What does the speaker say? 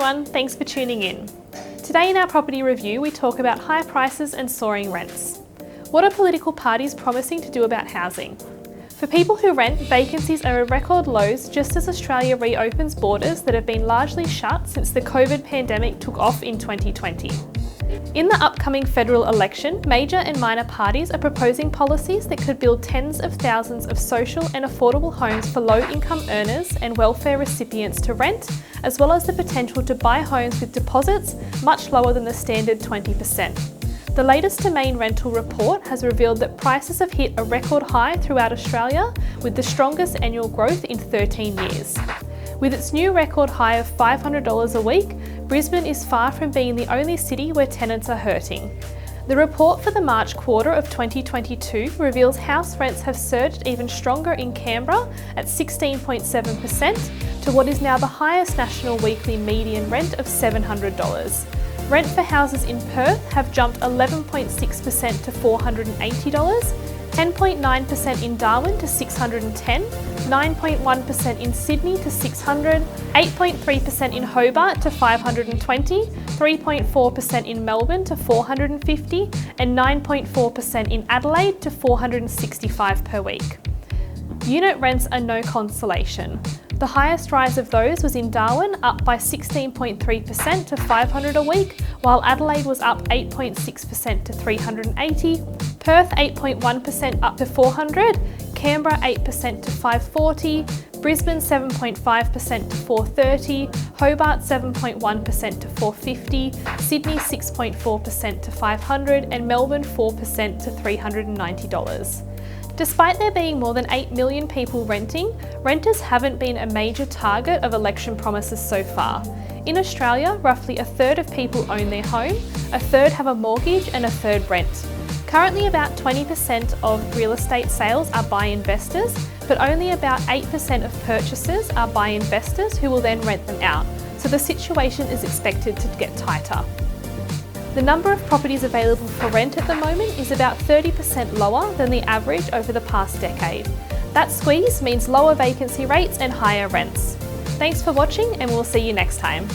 everyone, thanks for tuning in. Today in our property review we talk about high prices and soaring rents. What are political parties promising to do about housing? For people who rent, vacancies are at record lows just as Australia reopens borders that have been largely shut since the COVID pandemic took off in 2020. In the upcoming federal election, major and minor parties are proposing policies that could build tens of thousands of social and affordable homes for low-income earners and welfare recipients to rent, as well as the potential to buy homes with deposits much lower than the standard 20%. The latest Domain Rental report has revealed that prices have hit a record high throughout Australia, with the strongest annual growth in 13 years. With its new record high of $500 a week, Brisbane is far from being the only city where tenants are hurting. The report for the March quarter of 2022 reveals house rents have surged even stronger in Canberra at 16.7% to what is now the highest national weekly median rent of $700. Rent for houses in Perth have jumped 11.6% to $480, 10.9% in Darwin to $610, 9.1% in Sydney to $600, 8.3% in Hobart to $520, 3.4% in Melbourne to $450, and 9.4% in Adelaide to $465 per week. Unit rents are no consolation. The highest rise of those was in Darwin, up by 16.3% to $500 a week, while Adelaide was up 8.6% to $380, Perth 8.1% up to $400, Canberra 8% to $540, Brisbane 7.5% to $430, Hobart 7.1% to $450, Sydney 6.4% to $500, and Melbourne 4% to $390. Despite there being more than 8 million people renting, renters haven't been a major target of election promises so far. In Australia, roughly a third of people own their home, a third have a mortgage, and a third rent. Currently, about 20% of real estate sales are by investors, but only about 8% of purchases are by investors who will then rent them out, so the situation is expected to get tighter. The number of properties available for rent at the moment is about 30% lower than the average over the past decade. That squeeze means lower vacancy rates and higher rents. Thanks for watching, and we'll see you next time.